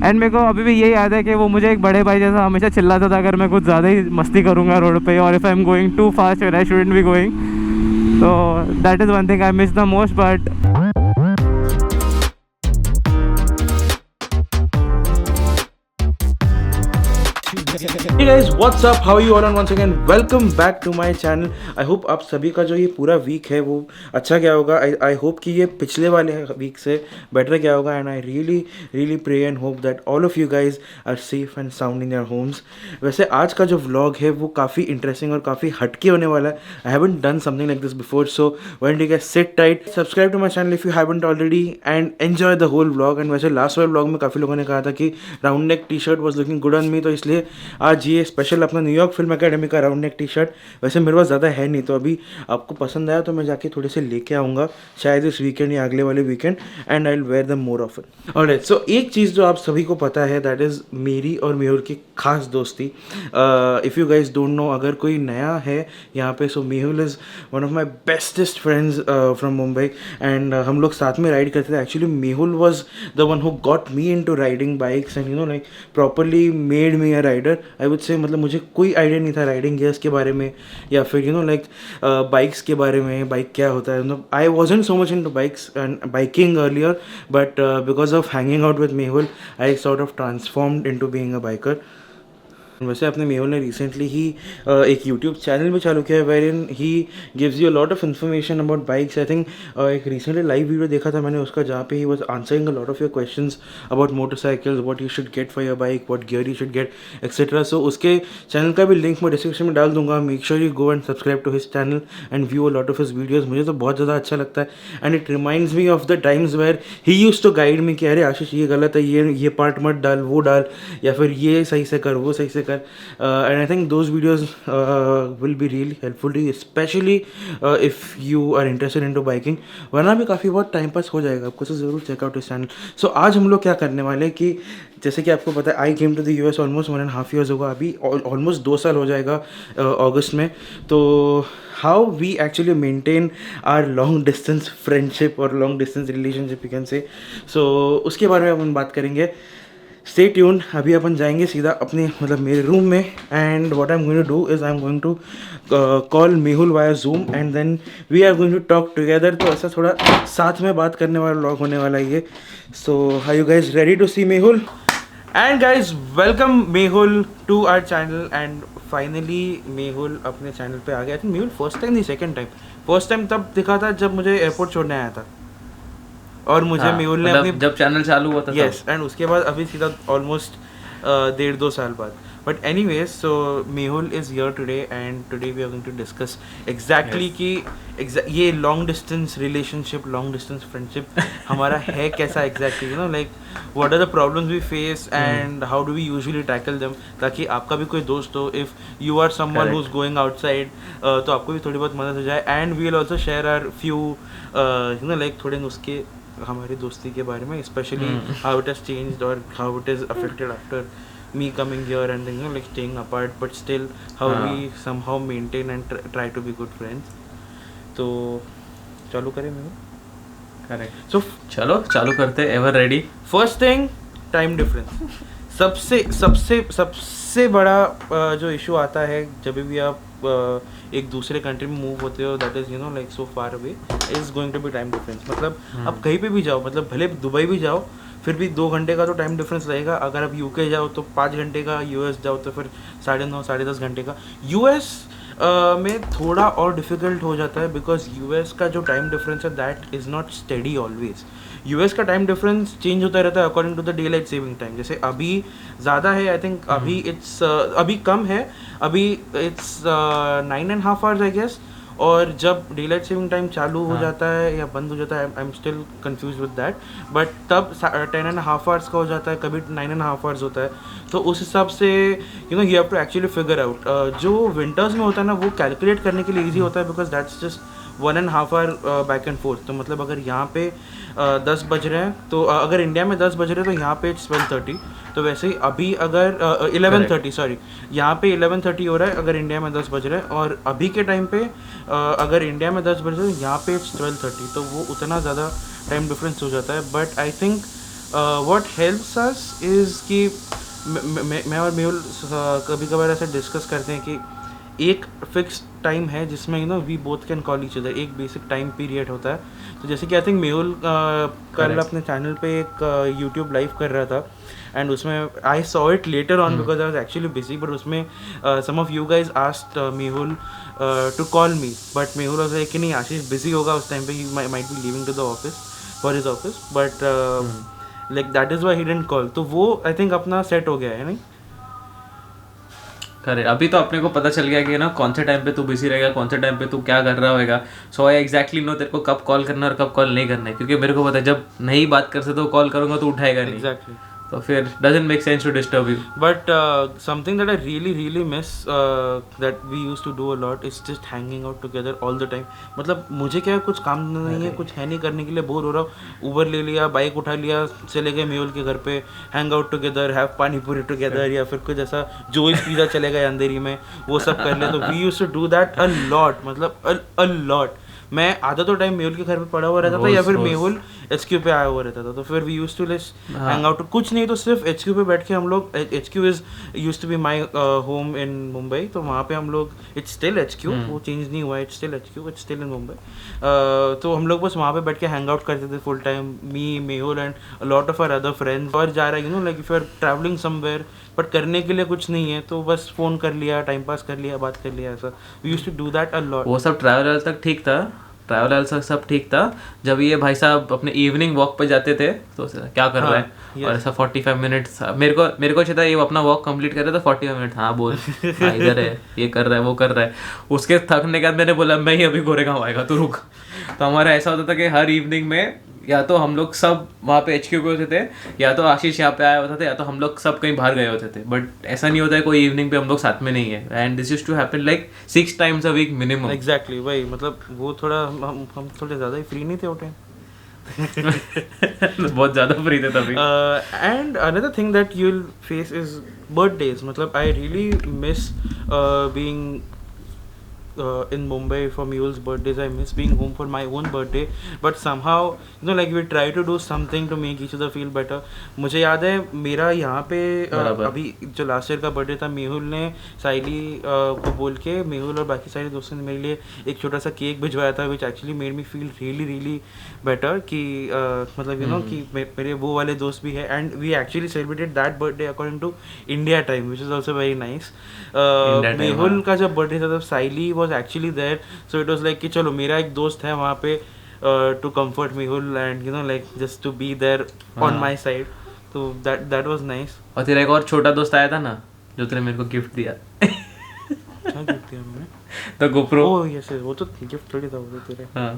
And मेरे को अभी भी यही याद है कि वो मुझे एक बड़े भाई जैसा हमेशा चिल्लाता था अगर मैं कुछ ज़्यादा ही मस्ती करूँगा रोड पे, और if I am going too fast when I shouldn't be going. तो that is one thing I miss the most. But Hey guys, what's up? How are you all? And once again, welcome back to my channel. I hope आप सभी का जो ये पूरा week है वो अच्छा गया होगा. I hope कि ये पिछले वाले वीक से बेटर गया होगा. And I really pray and hope that all of you guys are safe and sound in your homes. वैसे आज का जो vlog है वो काफ़ी इंटरेस्टिंग और काफ़ी हटके होने वाला है. I haven't done something like this before, so why don't you guys sit tight, subscribe to my channel if you haven't already, and enjoy the whole vlog. And वैसे लास्ट वाले vlog में काफ़ी लोगों ने कहा था कि round neck T shirt was looking good on me, तो इसलिए आज ये स्पेशल अपना न्यूयॉर्क फिल्म एकेडमी का राउंड नेक टी शर्ट. वैसे मेरे पास ज़्यादा है नहीं, तो अभी आपको पसंद आया तो मैं जाके थोड़े से लेके आऊँगा शायद इस वीकेंड या अगले वाले weekend, and I will wear them more often. Alright, so एक चीज़ जो आप सभी को पता है दैट इज़ मेरी और मेहुल की खास दोस्ती. If you guys don't know, अगर कोई नया है यहाँ पे, so Mehul is one of my bestest friends from Mumbai, and हम लोग साथ में राइड करते थे. Actually Mehul was the one who got me into riding bikes and you know like properly made me a rider. I would say मतलब मुझे कोई idea नहीं था राइडिंग गियर्स के बारे में या फिर यू नो लाइक बाइक्स के बारे में, बाइक क्या होता है. I wasn't so much in to bikes and biking earlier, but because of hanging out with Mehul I sort of transformed in to being a biker. वैसे अपने मेहुल ने रिसेंटली ही एक यूट्यूब चैनल भी चालू किया है wherein he gives you a lot of information about bikes. I think एक recently live video देखा था मैंने उसका, जहाँ पे he was answering a lot of your questions about motorcycles, what you should get for your bike, what gear you should get etcetera. So उसके channel का भी लिंक मैं डिस्क्रिप्शन में डाल दूंगा. Make sure you go and subscribe to his channel and view a lot of his videos. मुझे तो बहुत ज़्यादा अच्छा लगता है and it reminds me of the times where he use to guide me कि अरे आशीष ये गलत है, ये पार्ट मत डाल, वो डाल, या फिर ये सही से कर, वो सही से कर. And I think those videos will be really helpful to you, especially if you are interested into biking. वरना भी काफ़ी बहुत टाइम पास हो जाएगा आपको, तो ज़रूर चेकआउट इस चैनल. सो आज हम लोग क्या करने वाले हैं कि जैसे कि आपको पता है I came to the US almost 1.5 years होगा, अभी ऑलमोस्ट 2 साल हो जाएगा अगस्त में. तो how we actually maintain our long distance friendship और long distance relationship you can say. So उसके बारे में अपन बात करेंगे. Stay tune. अभी अपन जाएंगे सीधा अपने मतलब मेरे रूम में, and what I am going to do is I am going to call Mehul via Zoom and then we are going to talk together. तो ऐसा थोड़ा साथ में बात करने वाला व्लॉग होने वाला है ये. So are you guys ready to see Mehul? And guys welcome Mehul to our channel. And finally Mehul अपने चैनल पे आ गया. I think Mehul first time नहीं सेकेंड टाइम. फर्स्ट टाइम तब दिखा था जब मुझे एयरपोर्ट छोड़ने आया था, और मुझे मेहुल ने मतलब अपनी जब चैनल चालू हुआ था. यस, एंड उसके बाद अभी सीधा ऑलमोस्ट 1.5-2 साल बाद. But anyways, so Mehul is here today and today we are going to discuss exactly कि ये long distance relationship, long distance friendship हमारा है कैसा exactly, you know like what are the problems we face and how do we usually tackle them, ताकि आपका भी कोई दोस्त हो, if you are someone who is going outside, तो आपको भी थोड़ी बहुत मदद हो जाए. And we will also share our few you know like थोड़े नुस्खे हमारी दोस्ती के बारे में, specially how it has changed और how it is affected after me coming here and you know like staying apart, but still how we somehow maintain and try to be good friends. तो चालू करें मैं? Correct. So चलो चालू करते. Ever ready. First thing, time difference. सबसे बड़ा जो इशू आता है जब भी आप एक दूसरे कंट्री में मूव होते हो, that is you know like so far away, is going to be time difference. मतलब आप कहीं पे भी जाओ, मतलब भले दुबई भी जाओ, फिर भी 2 घंटे का तो टाइम डिफरेंस रहेगा. अगर आप UK जाओ तो 5 घंटे का, US जाओ तो फिर 9.5-10 घंटे का. US में थोड़ा और डिफ़िकल्ट हो जाता है बिकॉज US का जो टाइम डिफरेंस है that is not steady always. US का टाइम डिफरेंस चेंज होता रहता है according to the day light saving time. जैसे अभी ज़्यादा है, आई थिंक अभी अभी कम है, अभी इट्स 9.5 hours आई गेस. और जब डे लाइट सेविंग टाइम चालू हो जाता है या बंद हो जाता है, I am still confuse with that, but तब 10.5 hours का हो जाता है, कभी 9.5 hours होता है. तो उस हिसाब से you know you have to actually figure out. जो विंटर्स में होता है ना वो कैलकुलेट करने के लिए ईजी होता है because that's just 1.5 hour back and fourth. तो मतलब अगर यहाँ पे 10 बज रहे हैं, तो अगर इंडिया में 10 बज रहे हैं तो यहाँ पे इट्स 12:30. तो वैसे ही अभी अगर 11:30 सॉरी, यहाँ पे 11:30 हो रहा है अगर इंडिया में 10 बज रहे हैं, और अभी के टाइम पे अगर इंडिया में 10 बज रहे हैं तो यहाँ पे इट्स 12:30. तो वो उतना ज़्यादा टाइम डिफरेंस हो जाता है. But I think what helps us is कि मैं और मेहुल कभी कभार ऐसे डिस्कस करते हैं कि एक फिक्स टाइम है जिसमें you know we both can call each other, एक बेसिक टाइम पीरियड होता है. तो जैसे कि आई थिंक मेहुल कल अपने चैनल पे एक यूट्यूब लाइव कर रहा था एंड उसमें I saw it later on because I was actually busy, but उसमें some of you guys asked Mehul to call me, but Mehul was like कि नहीं आशीष बिजी होगा उस टाइम पे, he might be leaving to the office for his office, but like that is why he didn't call. तो वो I think अपना set हो गया है नहीं. करे अभी तो अपने को पता चल गया कि ना कौन से टाइम पे तू बिजी रहेगा, कौन से टाइम पे तू क्या कर रहा होगा. सो आई एग्जैक्टली नो तेरे को कब कॉल करना है और कब कॉल नहीं करना है, क्योंकि मेरे को पता है जब नहीं बात कर सकते तो कॉल करूंगा तो उठाएगा नहीं. एग्जैक्टली. तो फिर doesn't make sense to disturb you. But something that I really miss that we used to do a lot is just hanging out together all the time. मतलब मुझे क्या है, कुछ काम नहीं है, कुछ है नहीं करने के लिए, बोर हो रहा हूँ, उबर ले लिया, बाइक उठा लिया, चले गए मेहुल के घर पे, हैंग आउट टुगेदर, हैव पानी पूरी टुगेदर, या फिर कुछ ऐसा जोइस पिज़्ज़ा चले गए अंधेरी में, वो सब कर लिया. तो we used to do that a lot, मतलब अ लॉट. मैं आधा तो टाइम मेहुल के घर पे पड़ा हुआ रहता था या फिर मेहुल HQ पे आया हुआ रहता था. तो फिर we used to hang out. कुछ नहीं तो सिर्फ HQ पे बैठ के हम लोग, HQ is used to be my home in Mumbai, तो वहाँ पे हम लोग, इट्स स्टिल HQ, वो चेंज नहीं हुआ है, it's still HQ, it's still in Mumbai. तो हम लोग बस वहाँ पे बैठ के हैंग आउट करते थे full time, me, Mehul and a lot of our other friends. और जा रहा है you know like if you are travelling somewhere but करने के लिए कुछ नहीं है तो बस फ़ोन कर लिया, टाइम पास कर लिया, बात कर लिया, ऐसा. We used to do that a lot. वो सब ट्रैवल तक ठीक था, ट्रैवल सब ठीक था. जब ये भाई साहब अपने इवनिंग वॉक पे जाते थे तो क्या कर रहा है, और ऐसा 45 मिनट्स मेरे को चाहिए था ये अपना वॉक कंप्लीट कर रहा था 45 मिनट. हाँ बोल, हाँ इधर है, ये कर रहा है, वो कर रहा है. उसके थकने के बाद मैंने बोला मैं ही अभी गोरेगांव आएगा, तू रुक. तो हमारा ऐसा होता था कि हर इवनिंग में या तो हम लोग सब वहाँ पे HQ पे होते थे, या तो आशीष यहाँ पे आया होता था, या तो हम लोग सब कहीं बाहर गए होते थे. बट ऐसा नहीं होता है कोई इवनिंग पे हम लोग साथ में नहीं है. And this used to happen like 6 times a week minimum. Exactly वही, मतलब वो थोड़ा हम थोड़े ज़्यादा ही फ्री नहीं थे उठे. बहुत ज़्यादा फ्री थे तभी. And another thing that you will face is birthdays. मतलब I really miss being in Mumbai for Mehul's birthdays. I miss being home for my own birthday, but somehow you know like we try to do something to make each other feel better. मुझे याद है मेरा यहाँ पे अभी जो last year का birthday था, मेहुल ने साइली को बोल के, मेहुल और बाकी सारे दोस्तों ने मेरे लिए एक छोटा सा केक भिजवाया था, which actually made me feel really better कि मतलब you know कि मेरे वो वाले दोस्त भी है, and we actually celebrated that birthday according to India time, which is also very nice. Mehul का जब बर्थडे था तब साइली was actually there, so it was like कि चलो मेरा एक दोस्त है वहाँ पे to comfort Mehul and you know like just to be there on my side, so that was nice. और तेरा एक और छोटा दोस्त आया था ना जो तूने मेरे को गिफ्ट दिया. क्या गिफ्ट दिया मैंने? तो GoPro. Oh yes, वो तो गिफ्ट थोड़ी था, वो तो तेरे. हाँ.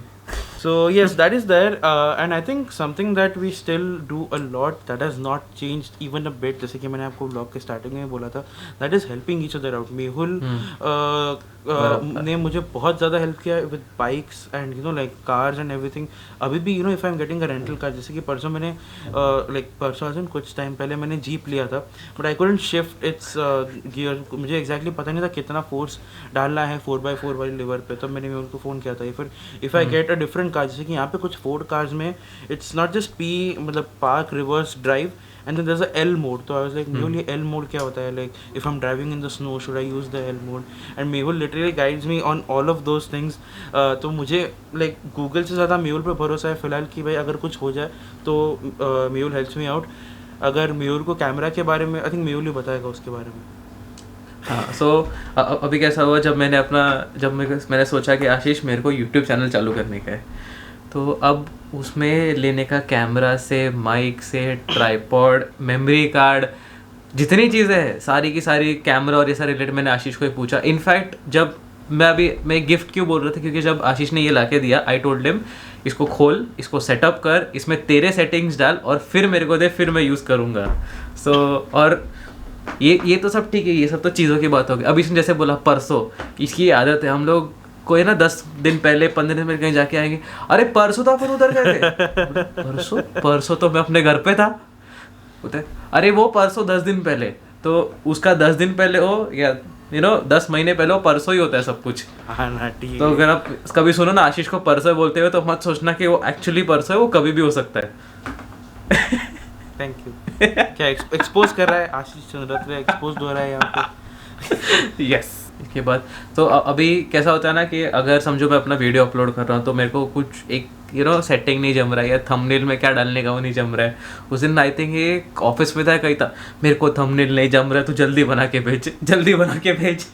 So yes, that is there, and I think something that we still do a lot that has not changed even a bit, जैसे कि मैंने आपको vlog के starting में बोला था, that is helping each other out. Mehul ने मुझे बहुत ज़्यादा हेल्प किया with bikes and you know like cars and everything. अभी भी you know if I'm getting a rental car, जैसे कि परसों मैंने like परसों आज कुछ टाइम पहले मैंने जीप लिया था, but I couldn't shift its gear. मुझे exactly पता नहीं था कितना फोर्स डालना है 4x4 वाली लीवर पे. तब मैंने मेहुल को फ़ोन किया था. फिर if I get a different car, जैसे कि यहाँ पे कुछ फोर्ड कार्स में इट्स नॉट जस्ट P मतलब park, reverse, drive and there is a L mode. तो आई वाज लाइक मेहुल ये L मोड क्या होता है, like if I am driving in the snow should I use the L mode, and Mehul literally guides me on all of those things. तो मुझे like Google से ज़्यादा मेहुल पे भरोसा है फिलहाल कि भाई अगर कुछ हो जाए तो मेहुल हेल्प्स मी आउट. अगर मेहुल को कैमरा के बारे में आई थिंक मेहुल ही बताएगा उसके बारे में. हाँ. सो अभी कैसा हुआ, जब मैंने सोचा कि आशीष मेरे को YouTube चैनल चालू करने का है, तो अब उसमें लेने का कैमरा से, माइक से, ट्राइपॉड, मेमोरी कार्ड, जितनी चीज़ें हैं सारी की सारी, कैमरा और ये सारे रिलेटेड मैंने आशीष को ही पूछा. इनफैक्ट जब मैं गिफ्ट क्यों बोल रहा था, क्योंकि जब आशीष ने ये ला के दिया, आई टोल्ड हिम इसको खोल, इसको सेटअप कर, इसमें तेरे सेटिंग्स डाल और फिर मेरे को दे, फिर मैं यूज़ करूँगा. सो और ये तो सब ठीक है, ये सब तो चीज़ों की बात होगी. अब इसने जैसे बोला परसों, इसकी आदत है, हम लोग कोई ना 10 दिन पहले 15 दिन पहले कहीं जाके आएंगे, अरे परसों तो अपन उधर गए थे. परसों तो मैं अपने घर पे था. अरे वो परसों 10 दिन पहले, तो उसका 10 दिन पहले हो या 10 महीने पहले हो, परसों ही होता है सब कुछ. तो अगर आप कभी सुनो ना आशीष को परसों बोलते हुए, तो मत सोचना कि वो एक्चुअली परसों है, वो कभी भी हो सकता है. Thank you. क्या एक्सपोज कर रहा है आशीष चंद्रत्व, एक्सपोज हो रहा है यहाँ पे। यस इसके बाद तो अभी कैसा होता है ना कि अगर समझो मैं अपना वीडियो अपलोड कर रहा हूँ तो मेरे को कुछ एक सेटिंग नहीं जम रहा है या थंबनेल में क्या डालने का वो नहीं जम रहा है। उस दिन आई थिंक ये ऑफिस में था, कहीं था, मेरे को थंबनेल नहीं जम रहा है तो जल्दी बना के भेज, जल्दी बना के भेज।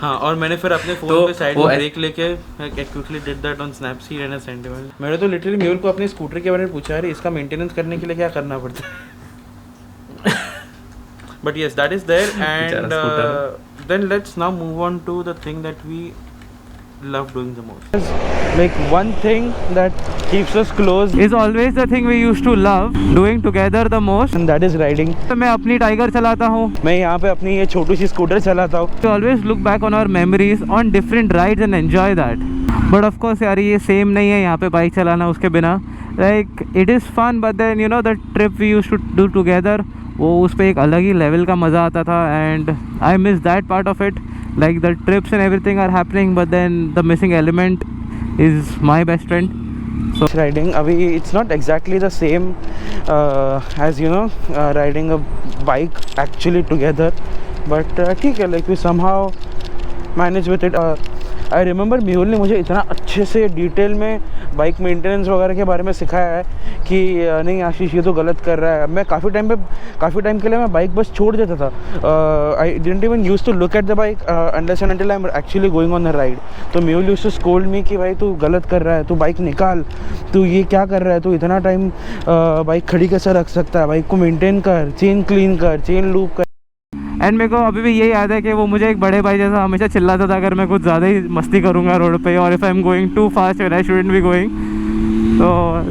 हाँ, और मैंने फिर अपने फोन तो पे साइड में ब्रेक लेके quickly did that on Snapseed and send it. मैंने तो लिटरली मेहुल को अपने स्कूटर के बारे में पूछा, अरे इसका मेंटेनेंस करने के लिए क्या करना पड़ता है। But yes, that is there and then let's now move on to the thing that we love doing the most. Like one thing that keeps us close is always the thing we used to love doing together the most, and that is riding. तो मैं अपनी tiger चलाता हूँ, मैं यहाँ पे अपनी ये छोटी सी स्कूटर चलाता हूँ। we always look back on our memories on different rides and enjoy that. But of course यार ये सेम नहीं है यहाँ पे बाइक चलाना उसके बिना। Like it is fun but then you know the trip we used to do together, वो उस पर एक अलग ही लेवल का मज़ा आता था and I miss that part of it. Like the trips and everything are happening but then the missing element is my best friend. So riding अभी it's not exactly the same as you know riding a bike actually together, but ठीक है, like we somehow manage with it. I remember Mehul ने मुझे इतना अच्छे से detail में bike maintenance वगैरह के बारे में सिखाया है कि नहीं आशीष ये तो गलत कर रहा है। मैं काफ़ी टाइम के लिए मैं बाइक बस छोड़ देता था। I didn't even use to look at the bike unless and until I am actually going on the ride. तो Mehul use to scold me कि भाई तू गलत कर रहा है, तू बाइक निकाल, तू ये क्या कर रहा है, तू इतना टाइम बाइक खड़ी कैसे रख सकता है, बाइक को मेनटेन कर, चेन क्लीन कर, चेन लूप कर। एंड मेरे को अभी भी यही याद है कि वो मुझे एक बड़े भाई जैसा हमेशा चिल्लाता था अगर मैं कुछ ज़्यादा ही मस्ती करूँगा रोड पे, और if I am going too fast when I shouldn't be going. तो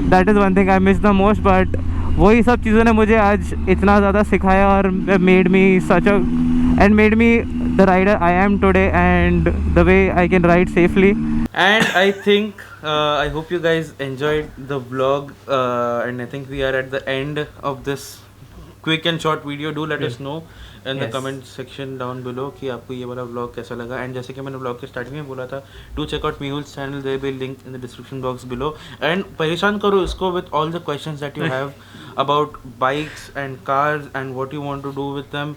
that is one thing I miss the most. But वही सब चीज़ों ने मुझे आज इतना ज़्यादा सिखाया और made me such and made me the rider I am today and the way I can ride safely. And I think I hope you guys enjoyed the vlog and I think we are at the end of this quick and short video. Do let us know in the comment section down below कि आपको ये वाला vlog कैसा लगा। And जैसे कि मैंने vlog के स्टार्टिंग में बोला था, do check out Mehul's channel, there will be link in the description box below and परेशान करो इसको with all the questions that you have about bikes and cars and what you want to do with them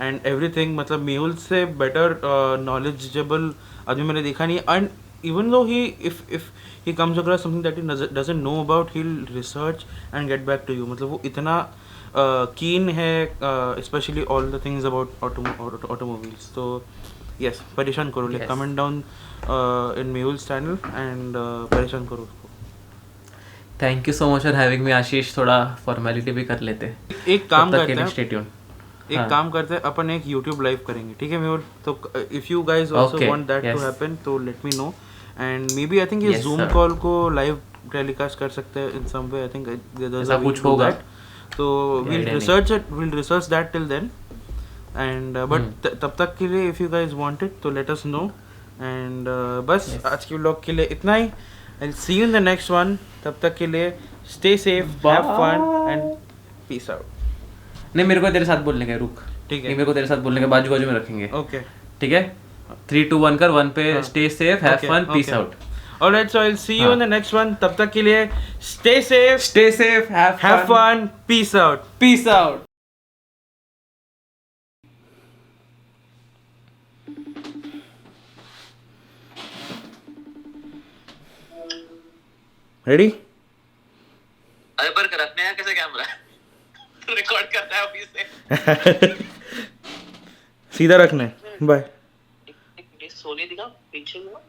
and everything। मतलब मेहुल से better knowledgeable आदमी मैंने देखा नहीं। and even though if he comes across something that he doesn't know about, he'll research and get back to you। मतलब वो इतना keen है especially all the things about automobiles। तो yes, परेशान करो, like comment down in Mehul's channel and परेशान करो उसको। Thank you so much for having me Ashish. थोड़ा फॉर्मेलिटी भी कर लेते हैं। एक काम करते हैं, स्टे ट्यून। एक काम करते हैं, अपन एक YouTube लाइव करेंगे, ठीक है मेहुल? तो if you guys also want that to happen तो let me know and maybe I think ये Zoom call को live टेलीकास्ट कर सकते हैं in some way। I think there's a कुछ होगा तो we'll research that till then and but तब तक के लिए if you guys want it तो let us know and बस आज के vlog के लिए इतना ही। I'll see you in the next one। तब तक के लिए stay safe, have fun and peace out। नहीं, मेरे को तेरे साथ बोलने का, रुक, ठीक है? मेरे को तेरे साथ बोलने का बाजू बाजू में रखेंगे। ओके, ठीक है, 3 2 1 कर, 1 पे stay safe, have fun, peace out. Alright, so I will see you in the next one. तब तक के लिए stay safe, have fun, peace out, peace out. Ready? अरे पर रखने हैं कैसे कैमरा रिकॉर्ड करता है अभी से सीधा रखना है। बाय। सोने दिखा पीछे हुआ।